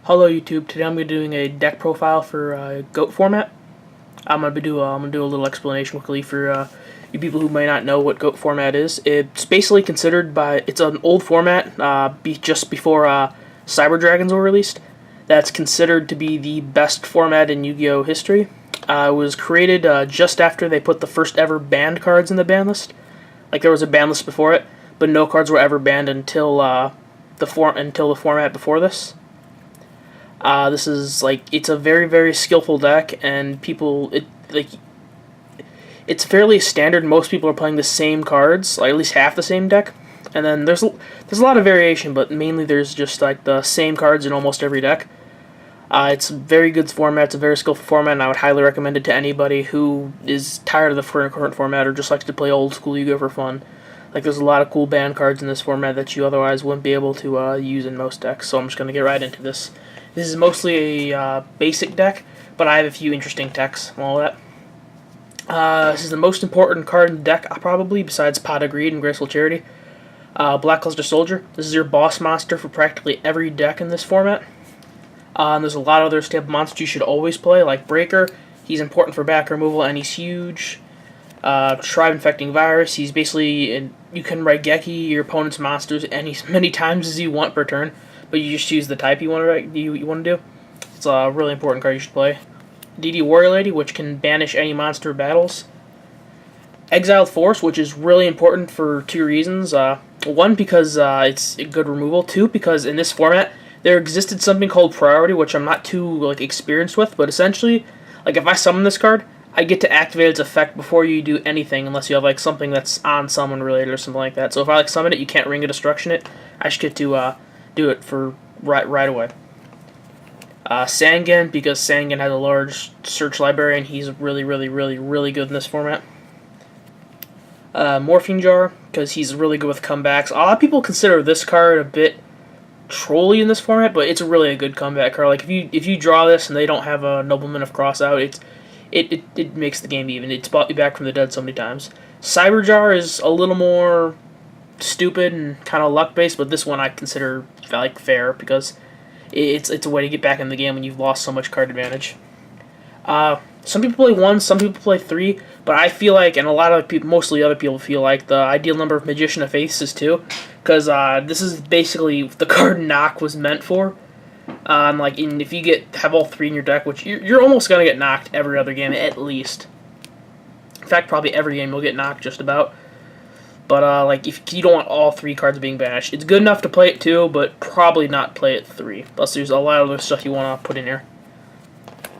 Hello YouTube. Today I'm going to be doing a deck profile for GOAT format. I'm going to do a little explanation quickly for you people who may not know what GOAT format is. It's basically considered it's an old format just before Cyber Dragons were released. That's considered to be the best format in Yu-Gi-Oh history. It was created just after they put the first ever banned cards in the ban list. Like there was a ban list before it, but no cards were ever banned until the format before this. This is it's a very skillful deck, and it's fairly standard. Most people are playing the same cards, at least half the same deck, and then there's a lot of variation, but mainly there's just the same cards in almost every deck. It's a very good format. It's a very skillful format, and I would highly recommend it to anybody who is tired of the current format or just likes to play old school Yu-Gi-Oh for fun. There's a lot of cool banned cards in this format that you otherwise wouldn't be able to use in most decks. So I'm just gonna get right into this. This is mostly a basic deck, but I have a few interesting techs and all that. This is the most important card in the deck, probably, besides Pot of Greed and Graceful Charity. Black Cluster Soldier. This is your boss monster for practically every deck in this format. And there's a lot of other staple monsters you should always play, like Breaker. He's important for back removal, and he's huge. Tribe Infecting Virus. He's basically, you can Raigeki your opponent's monsters as many times as you want per turn, but you just choose the type you want to do. It's a really important card you should play. DD Warrior Lady, which can banish any monster battles. Exiled Force, which is really important for two reasons. One, because it's a good removal. Two, because in this format there existed something called Priority, which I'm not too experienced with, but essentially, if I summon this card, I get to activate its effect before you do anything, unless you have something that's on summon related or something like that. So if I summon it, you can't Ring of Destruction it. I should get to do it for right away. Sangan, because Sangan has a large search library and he's really good in this format. Morphine Jar, because he's really good with comebacks. A lot of people consider this card a bit trolly in this format, but it's really a good comeback card. If you draw this and they don't have a Nobleman of Crossout, it makes the game even. It's brought you back from the dead so many times. Cyber Jar is a little more stupid and kind of luck based, but this one I consider fair because it's a way to get back in the game when you've lost so much card advantage. Some people play 1, some people play 3, but I feel and a lot of people, mostly other people, feel the ideal number of Magician of Faiths is 2, because this is basically the card Knock was meant for. If you have all 3 in your deck, which you're almost gonna get knocked every other game at least. In fact, probably every game you'll get knocked just about. But if you don't want all 3 cards being banished, it's good enough to play it 2, but probably not play it 3. Plus, there's a lot of other stuff you want to put in here.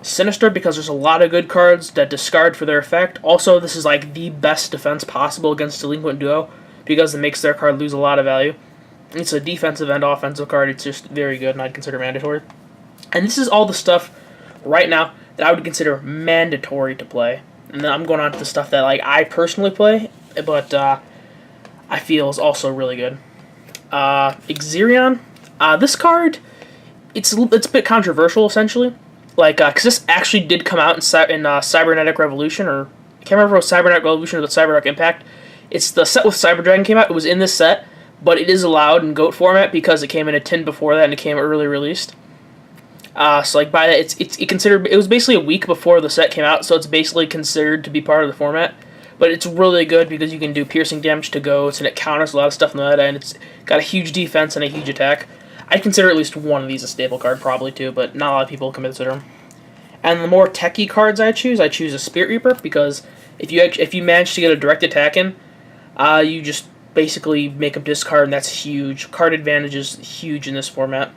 Sinister, because there's a lot of good cards that discard for their effect. Also, this is the best defense possible against Delinquent Duo, because it makes their card lose a lot of value. It's a defensive and offensive card. It's just very good, and I'd consider mandatory. And this is all the stuff right now that I would consider mandatory to play. And then I'm going on to the stuff that I personally play, but I feel is also really good. Xerion. This card, it's a bit controversial, essentially. Because this actually did come out in Cybernetic Revolution, or I can't remember if it was Cybernetic Revolution or the Cybernetic Impact. It's the set with Cyber Dragon came out. It was in this set, but it is allowed in GOAT format because it came in a tin before that and it came early released. By that, it was basically a week before the set came out, so it's basically considered to be part of the format. But it's really good because you can do piercing damage to goats, and it counters a lot of stuff in the meta, and it's got a huge defense and a huge attack. I'd consider at least one of these a staple card, probably 2, but not a lot of people can consider them. And the more techie cards I choose a Spirit Reaper, because if you manage to get a direct attack in, you just basically make them discard, and that's huge. Card advantage is huge in this format.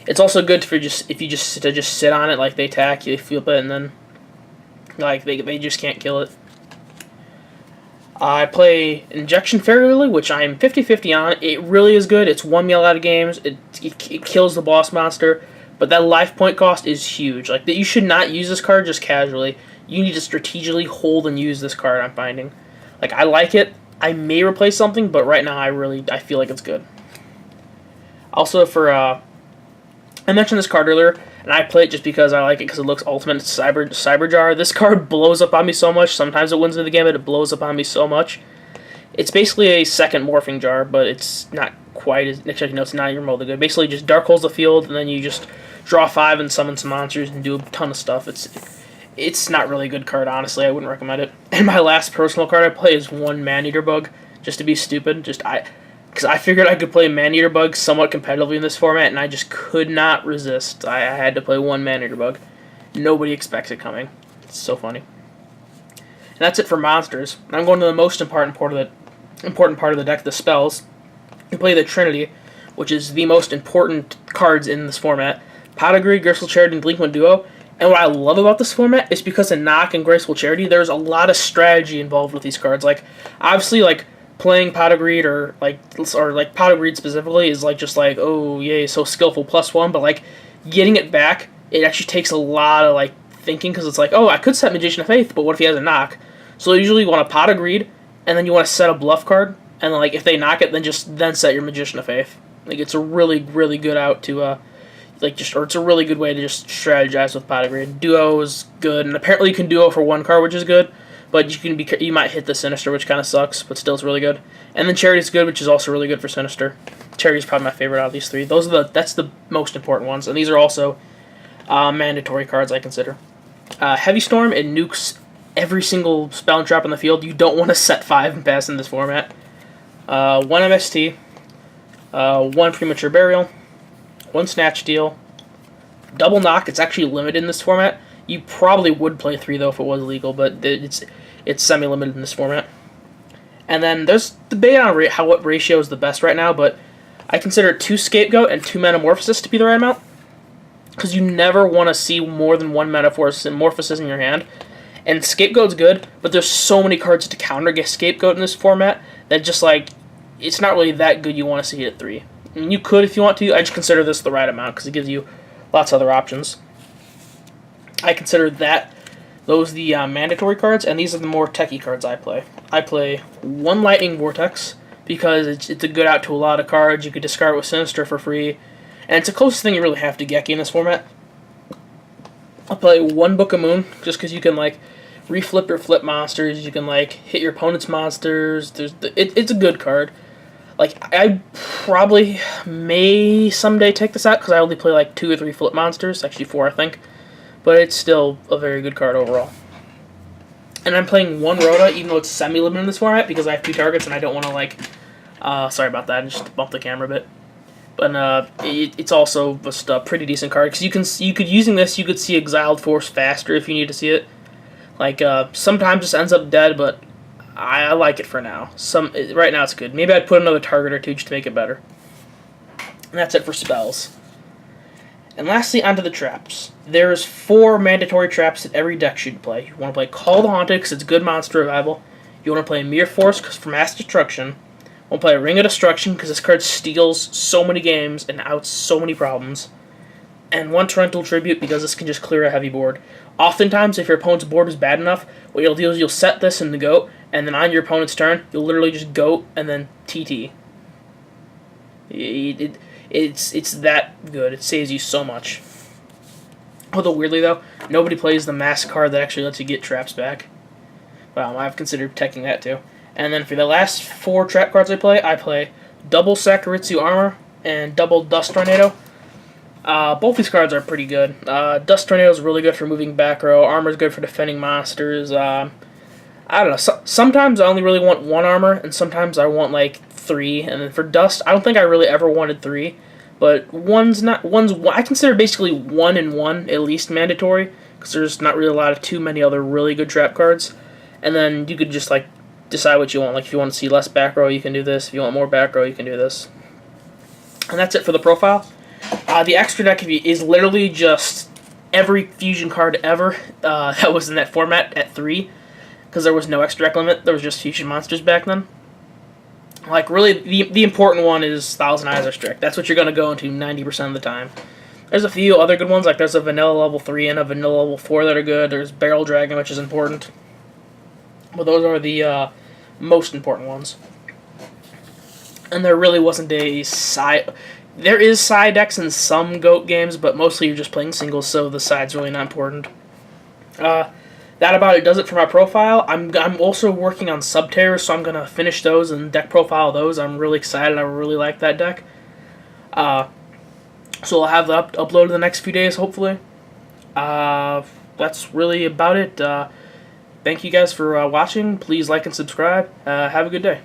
It's also good for if you just sit on it, they attack, you flip it, and then they just can't kill it. I play Injection Fairy Lily, which I'm 50-50 on. It really is good. It's 1 meal out of games. It kills the boss monster, but that life point cost is huge. You should not use this card just casually. You need to strategically hold and use this card, I'm finding. I like it. I may replace something, but right now I feel it's good. Also, I mentioned this card earlier, and I play it just because I like it because it looks ultimate. It's Cyber Jar. This card blows up on me so much. Sometimes it wins me the game, but it blows up on me so much. It's basically a second Morphing Jar, but it's not quite as... Actually, no, it's not even remotely good. Basically, just Dark Holes the field, and then you just draw 5 and summon some monsters and do a ton of stuff. It's not really a good card, honestly. I wouldn't recommend it. And my last personal card I play is one Maneater Bug, just to be stupid. Because I figured I could play Maneater Bug somewhat competitively in this format, and I just could not resist. I had to play one Maneater Bug. Nobody expects it coming. It's so funny. And that's it for monsters. I'm going to the most important part of the deck, the spells. You play the Trinity, which is the most important cards in this format. Pot of Greed, Graceful Charity, and Delinquent Duo. And what I love about this format is because in Knock and Graceful Charity, there's a lot of strategy involved with these cards. Like, obviously, like, playing Pot of Greed or Pot of Greed specifically is like just like, oh yay, so skillful, +1, but like getting it back, it actually takes a lot of like thinking, because it's like, oh, I could set Magician of Faith, but what if he has a knock? So usually you want a Pot of Greed, and then you want to set a bluff card, and then like if they knock it, then set your Magician of Faith. Like, it's a really good out to it's a really good way to just strategize with Pot of Greed. Duo is good, and apparently you can duo for one card, which is good. But you might hit the Sinister, which kind of sucks, but still it's really good. And then Charity's good, which is also really good for Sinister. Charity's probably my favorite out of these three. That's the most important ones, and these are also mandatory cards I consider. Heavy Storm, it nukes every single spell and trap on the field. You don't want to set 5 and pass in this format. 1 MST, 1 Premature Burial, 1 Snatch Steal, Double Knock. It's actually limited in this format. You probably would play 3 though if it was legal, but it's semi-limited in this format. And then there's debate on what ratio is the best right now, but I consider 2 Scapegoat and 2 Metamorphosis to be the right amount, because you never want to see more than 1 Metamorphosis in your hand. And Scapegoat's good, but there's so many cards to counter Scapegoat in this format that just like it's not really that good. You want to see it at 3. I mean, you could if you want to. I just consider this the right amount because it gives you lots of other options. I consider those the mandatory cards, and these are the more techie cards I play. I play 1 Lightning Vortex because it's a good out to a lot of cards. You could discard it with Sinister for free, and it's the closest thing you really have to Geki in this format. I'll play 1 Book of Moon just because you can like reflip or flip monsters. You can like hit your opponent's monsters. It's a good card. Like, I probably may someday take this out because I only play like 2 or 3 flip monsters, actually 4 I think. But it's still a very good card overall. And I'm playing 1 Rhoda, even though it's semi-limited in this format, because I have 2 targets and I don't want to, like... sorry about that, I just bumped the camera a bit. But it's also just a pretty decent card, because using this, you could see Exiled Force faster if you need to see it. Like, sometimes it just ends up dead, but I like it for now. Right now it's good. Maybe I'd put another target or 2 just to make it better. And that's it for spells. And lastly, onto the traps. There's 4 mandatory traps that every deck should play. You want to play Call the Haunted because it's good monster revival. You want to play Mere Force for mass destruction. You want to play Ring of Destruction because this card steals so many games and outs so many problems. And 1 Torrential Tribute because this can just clear a heavy board. Oftentimes, if your opponent's board is bad enough, what you'll do is you'll set this in the GOAT, and then on your opponent's turn, you'll literally just GOAT and then TT. It's that good. It saves you so much. Although weirdly though, nobody plays the mask card that actually lets you get traps back. Well, I've considered teching that too. And then for the last 4 trap cards I play double Sakuritsu Armor and double Dust Tornado. Both these cards are pretty good. Dust Tornado is really good for moving back row. Armor is good for defending monsters. I don't know. Sometimes I only really want 1 armor, and sometimes I want like 3. And then for Dust, I don't think I really ever wanted 3. But I consider basically 1 and 1 at least mandatory, because there's not really too many other really good trap cards. And then you could just like decide what you want. Like if you want to see less back row, you can do this. If you want more back row, you can do this. And that's it for the profile. The extra deck is literally just every fusion card ever that was in that format at 3, because there was no extra deck limit. There was just fusion monsters back then. Like, really, the important one is Thousand Eyes Extra Deck. That's what you're going to go into 90% of the time. There's a few other good ones, like there's a Vanilla Level 3 and a Vanilla Level 4 that are good. There's Barrel Dragon, which is important. But those are the most important ones. And there really wasn't a side... There is side decks in some GOAT games, but mostly you're just playing singles, so the side's really not important. That about it does it for my profile. I'm also working on Subterror, so I'm going to finish those and deck profile those. I'm really excited. I really like that deck. So I'll have that uploaded in the next few days, hopefully. That's really about it. Thank you guys for watching. Please like and subscribe. Have a good day.